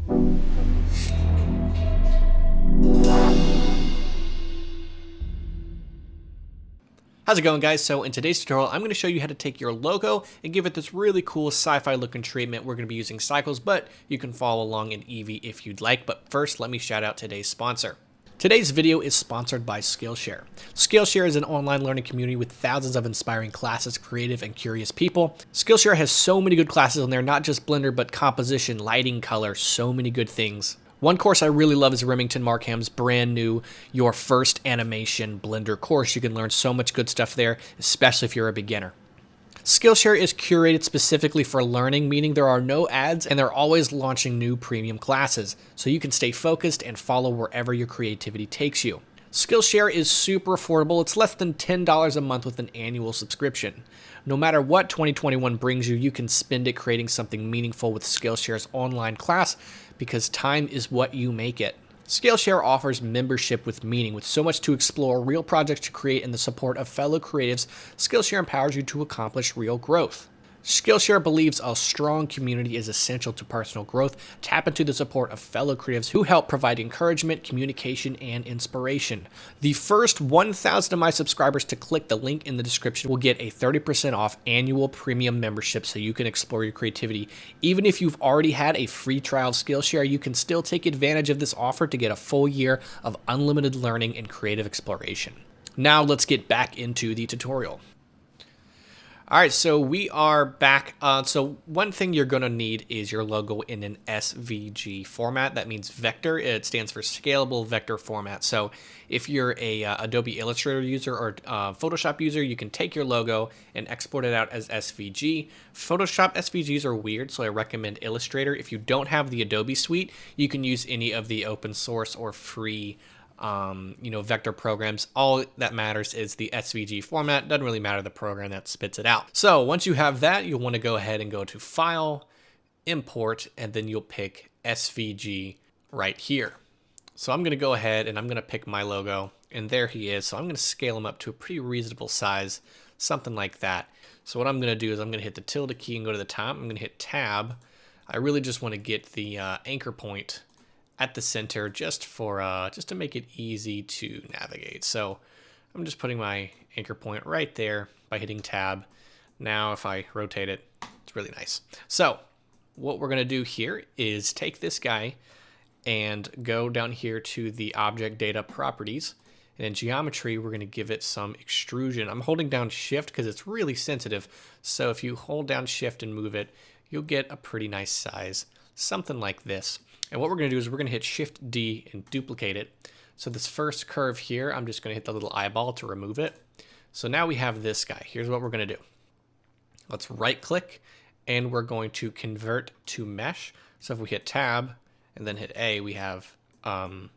How's it going, guys? So in today's tutorial, I'm going to show you how to take your logo and give it this really cool sci-fi looking treatment. We're going to be using cycles, but you can follow along in Eevee if you'd like. But first, let me shout out today's sponsor. Today's video is sponsored by Skillshare. Skillshare is an online learning community with thousands of inspiring classes, creative and curious people. Skillshare has so many good classes on there, not just Blender, but composition, lighting, color, so many good things. One course I really love is Remington Markham's brand new Your First Animation Blender course. You can learn so much good stuff there, especially if you're a beginner. Skillshare is curated specifically for learning, meaning there are no ads and they're always launching new premium classes, so you can stay focused and follow wherever your creativity takes you. Skillshare is super affordable. It's less than $10 a month with an annual subscription. No matter what 2021 brings you, you can spend it creating something meaningful with Skillshare's online class because time is what you make it. Skillshare offers membership with meaning. With so much to explore, real projects to create, and the support of fellow creatives, Skillshare empowers you to accomplish real growth. Skillshare believes a strong community is essential to personal growth. Tap into the support of fellow creatives who help provide encouragement, communication, and inspiration. The first 1,000 of my subscribers to click the link in the description will get a 30% off annual premium membership so you can explore your creativity. Even if you've already had a free trial of Skillshare, you can still take advantage of this offer to get a full year of unlimited learning and creative exploration. Now let's get back into the tutorial. All right, so we are back. So one thing you're going to need is your logo in an SVG format. That means vector. It stands for scalable vector format. So if you're a Adobe Illustrator user or Photoshop user, you can take your logo and export it out as SVG. Photoshop SVGs are weird, so I recommend Illustrator. If you don't have the Adobe suite, you can use any of the open source or free vector programs. All that matters is the SVG format. Doesn't really matter the program that spits it out. So once you have that, you'll want to go ahead and go to File, Import, and then you'll pick SVG right here. So I'm going to go ahead and I'm going to pick my logo, and there he is. So I'm going to scale him up to a pretty reasonable size, something like that. So what I'm going to do is I'm going to hit the tilde key and go to the top. I'm going to hit Tab. I really just want to get the anchor point at the center just to make it easy to navigate. So I'm just putting my anchor point right there by hitting Tab. Now if I rotate it, it's really nice. So what we're going to do here is take this guy and go down here to the object data properties, and in geometry we're going to give it some extrusion. I'm holding down Shift because it's really sensitive, so if you hold down Shift and move it, you'll get a pretty nice size, something like this. And what we're going to do is we're going to hit Shift D and duplicate it. So this first curve here, I'm just going to hit the little eyeball to remove it. So now we have this guy. Here's what we're going to do. Let's right click and we're going to convert to mesh. So if we hit Tab and then hit A, we have a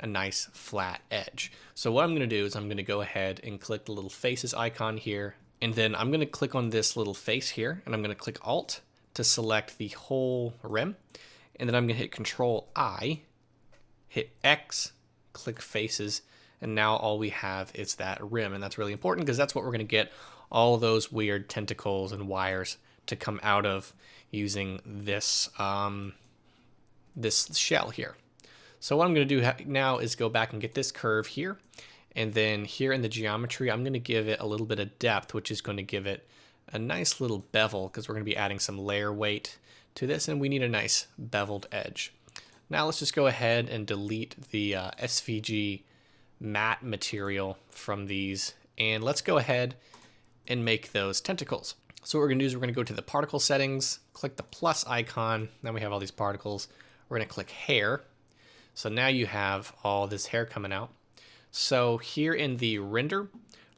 nice flat edge. So what I'm going to do is I'm going to go ahead and click the little faces icon here. And then I'm going to click on this little face here, and I'm going to click Alt to select the whole rim. And then I'm going to hit Control I, hit X, click faces, and now all we have is that rim. And that's really important because that's what we're going to get all those weird tentacles and wires to come out of using this, this shell here. So what I'm going to do now is go back and get this curve here. And then here in the geometry, I'm going to give it a little bit of depth, which is going to give it a nice little bevel because we're going to be adding some layer weight to this, and we need a nice beveled edge. Now let's just go ahead and delete the SVG matte material from these, and let's go ahead and make those tentacles. So what we're going to do is we're going to go to the particle settings, click the plus icon, then we have all these particles. We're going to click hair. So now you have all this hair coming out. So here in the render,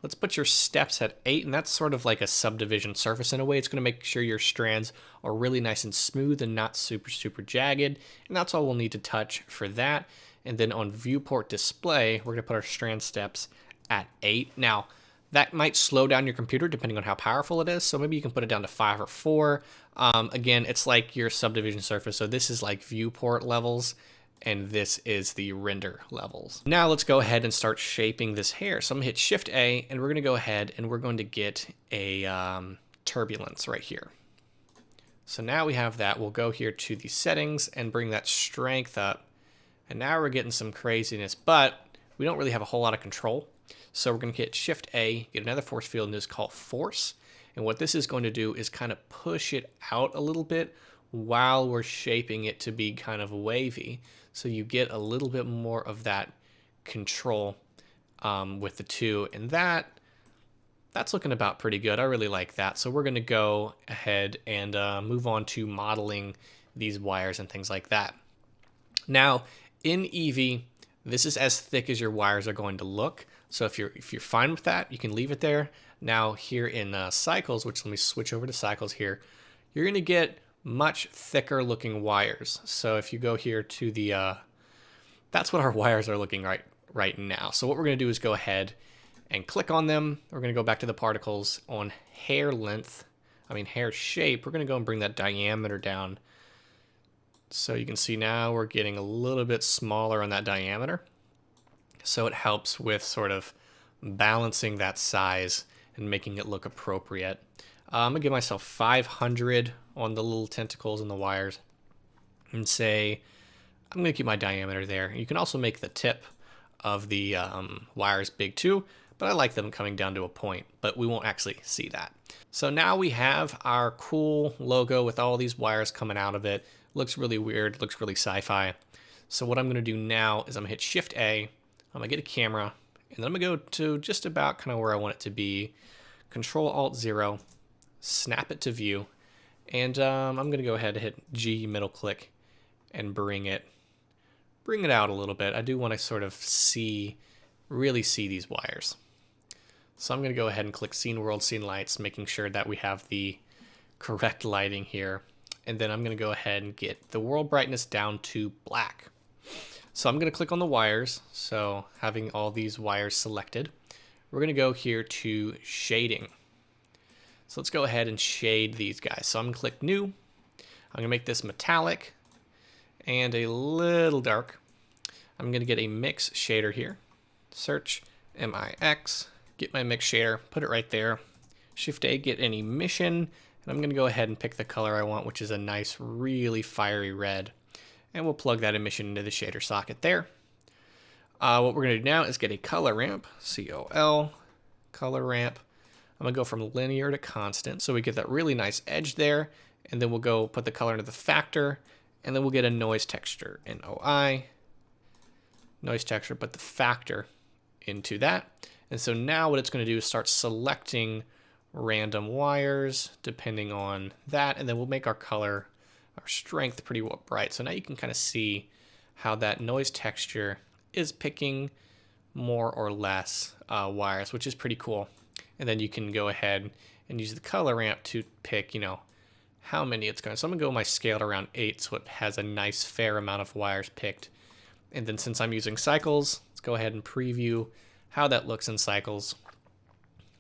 let's put your steps at 8, and that's sort of like a subdivision surface in a way. It's going to make sure your strands are really nice and smooth and not super jagged, and that's all we'll need to touch for that. And then on viewport display, we're going to put our strand steps at 8. Now, that might slow down your computer depending on how powerful it is, so maybe you can put it down to 5 or 4. Again, it's like your subdivision surface, so this is like viewport levels, and this is the render levels. Now let's go ahead and start shaping this hair. So I'm gonna hit Shift A, and we're gonna go ahead and we're going to get a turbulence right here. So now we have that. We'll go here to the settings and bring that strength up. And now we're getting some craziness, but we don't really have a whole lot of control. So we're going to hit Shift A, get another force field, and just call Force. And what this is going to do is kind of push it out a little bit while we're shaping it to be kind of wavy. So you get a little bit more of that control with the two. And that's looking about pretty good. I really like that. So we're going to go ahead and move on to modeling these wires and things like that. Now, in Eevee, this is as thick as your wires are going to look. So if you're fine with that, you can leave it there. Now here in Cycles, which let me switch over to Cycles here, you're going to get much thicker looking wires. So if you go here to the, that's what our wires are looking right now. So what we're going to do is go ahead and click on them. We're going to go back to the particles on hair shape. We're going to go and bring that diameter down. So you can see now we're getting a little bit smaller on that diameter. So it helps with sort of balancing that size and making it look appropriate. I'm going to give myself 500 on the little tentacles and the wires and say I'm going to keep my diameter there. You can also make the tip of the wires big too, but I like them coming down to a point, but we won't actually see that. So now we have our cool logo with all these wires coming out of it. Looks really weird, looks really sci-fi. So what I'm going to do now is I'm going to hit Shift A, I'm going to get a camera, and then I'm going to go to just about kind of where I want it to be. Control Alt 0, snap it to view, and I'm going to go ahead and hit G middle click and bring it out a little bit. I do want to sort of really see these wires. So I'm going to go ahead and click Scene World, Scene Lights, making sure that we have the correct lighting here. And then I'm going to go ahead and get the world brightness down to black. So I'm going to click on the wires. So having all these wires selected, we're going to go here to shading. So let's go ahead and shade these guys. So I'm going to click New. I'm going to make this metallic and a little dark. I'm going to get a mix shader here. Search MIX, get my mix shader, put it right there. Shift A, get an emission. And I'm going to go ahead and pick the color I want, which is a nice, really fiery red. And we'll plug that emission into the shader socket there. What we're going to do now is get a color ramp, COL, color ramp. I'm going to go from linear to constant, so we get that really nice edge there. And then we'll go put the color into the factor, and then we'll get a noise texture, NOI, noise texture, put the factor into that. And so now what it's going to do is start selecting random wires depending on that, and then we'll make our color, our strength pretty bright. So now you can kind of see how that noise texture is picking more or less wires, which is pretty cool. And then you can go ahead and use the color ramp to pick, how many it's going. So I'm going to go my scale to around 8, so it has a nice fair amount of wires picked. And then since I'm using Cycles, let's go ahead and preview how that looks in Cycles.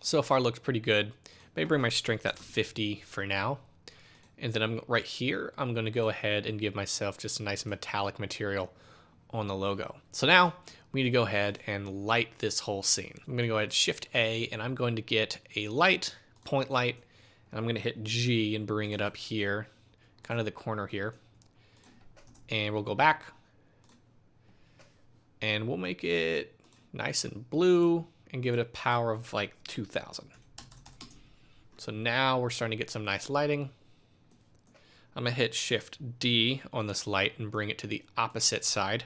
So far looks pretty good. Maybe bring my strength at 50 for now. And then I'm right here, I'm going to go ahead and give myself just a nice metallic material on the logo. So now we need to go ahead and light this whole scene. I'm going to go ahead and Shift A, and I'm going to get a light, point light, and I'm going to hit G and bring it up here, kind of the corner here. And we'll go back, and we'll make it nice and blue and give it a power of like 2000. So now we're starting to get some nice lighting. I'm going to hit Shift D on this light and bring it to the opposite side.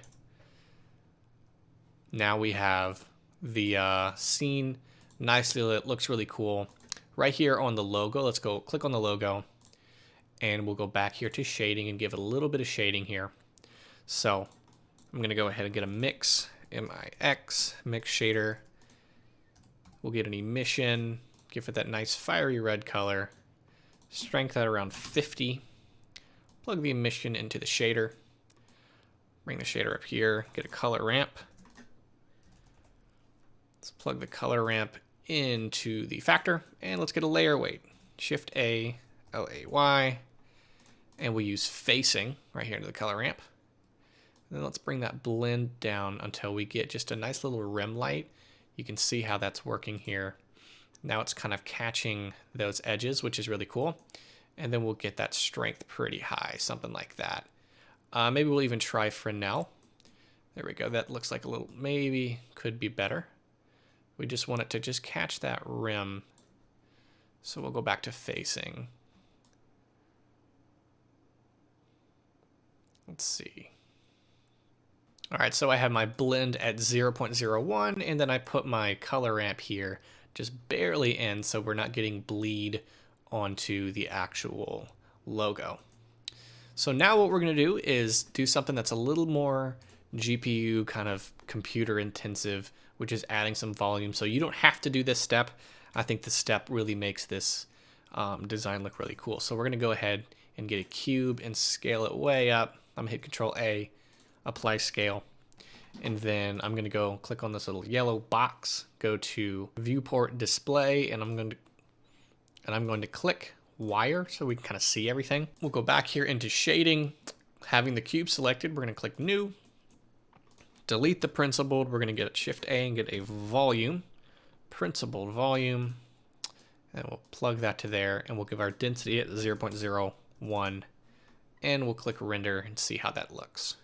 Now we have the scene nicely lit, looks really cool. Right here on the logo, let's go click on the logo, and we'll go back here to shading and give it a little bit of shading here. So I'm going to go ahead and get a mix, MIX, mix shader. We'll get an emission, give it that nice fiery red color, strength at around 50. Plug the emission into the shader, bring the shader up here, get a color ramp. Let's plug the color ramp into the factor, and let's get a layer weight. Shift A, LAY, and we'll use facing right here into the color ramp. And then let's bring that blend down until we get just a nice little rim light. You can see how that's working here. Now it's kind of catching those edges, which is really cool. and then we'll get that strength pretty high, something like that. Maybe we'll even try Fresnel. There we go. That looks like a little, maybe could be better. We just want it to just catch that rim. So we'll go back to facing. Let's see. All right, so I have my blend at 0.01, and then I put my color ramp here just barely in so we're not getting bleed onto the actual logo. So now what we're gonna do is do something that's a little more GPU kind of computer intensive, which is adding some volume. So you don't have to do this step. I think the step really makes this design look really cool. So we're gonna go ahead and get a cube and scale it way up. I'm gonna hit Control A, apply scale, and then I'm gonna go click on this little yellow box, go to viewport display, and I'm going to click wire so we can kind of see everything. We'll go back here into shading, having the cube selected, we're gonna click new, delete the principled, we're gonna get Shift A and get a volume, principled volume, and we'll plug that to there, and we'll give our density at 0.01, and we'll click render and see how that looks.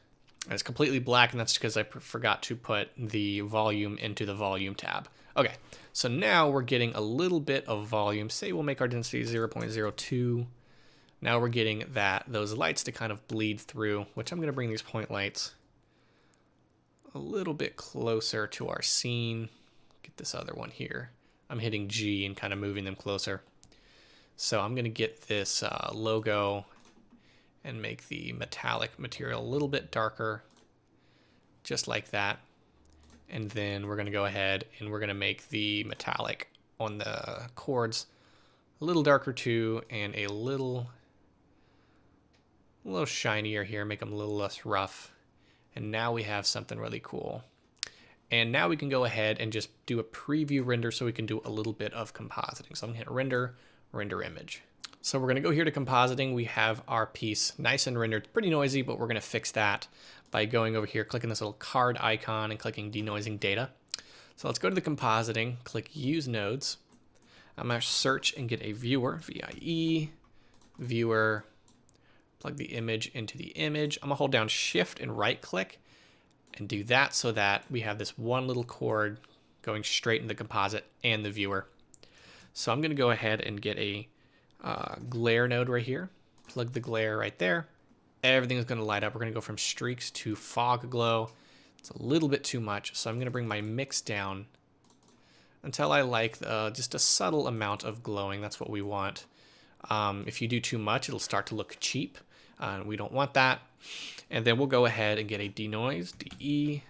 And it's completely black, and that's because I forgot to put the volume into the volume tab. Okay, so now we're getting a little bit of volume. Say we'll make our density 0.02. Now we're getting those lights to kind of bleed through, which I'm gonna bring these point lights a little bit closer to our scene. Get this other one here. I'm hitting G and kind of moving them closer. So I'm gonna get this logo and make the metallic material a little bit darker, just like that. And then we're gonna go ahead and we're gonna make the metallic on the chords a little darker too, and a little shinier here, make them a little less rough. And now we have something really cool. And now we can go ahead and just do a preview render so we can do a little bit of compositing. So I'm gonna hit render, render image. So we're gonna go here to compositing. We have our piece nice and rendered, pretty noisy, but we're gonna fix that by going over here, clicking this little card icon and clicking denoising data. So let's go to the compositing, click use nodes. I'm gonna search and get a viewer, VIE, viewer, plug the image into the image. I'm gonna hold down Shift and right click and do that so that we have this one little chord going straight in the composite and the viewer. So I'm gonna go ahead and get a glare node right here, plug the glare right there. Everything is going to light up. We're going to go from streaks to fog glow. It's a little bit too much, so I'm going to bring my mix down until I like just a subtle amount of glowing. That's what we want. If you do too much, it'll start to look cheap. We don't want that. And then we'll go ahead and get a denoise, DE.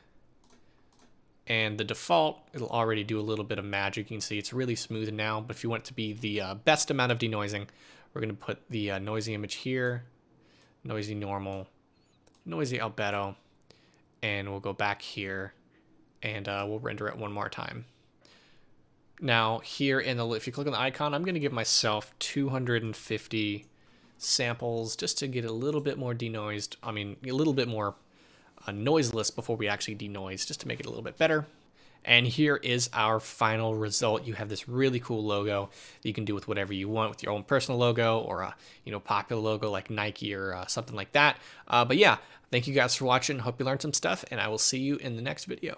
And the default, it'll already do a little bit of magic. You can see it's really smooth now, but if you want it to be the best amount of denoising, we're going to put the noisy image here, noisy normal, noisy albedo, and we'll go back here and we'll render it one more time. Now here if you click on the icon, I'm going to give myself 250 samples just to get a little bit more denoised, a little bit more noiseless before we actually denoise, just to make it a little bit better. And here is our final result. You have this really cool logo that you can do with whatever you want, with your own personal logo or a popular logo like Nike or something like that. But yeah, thank you guys for watching. Hope you learned some stuff, and I will see you in the next video.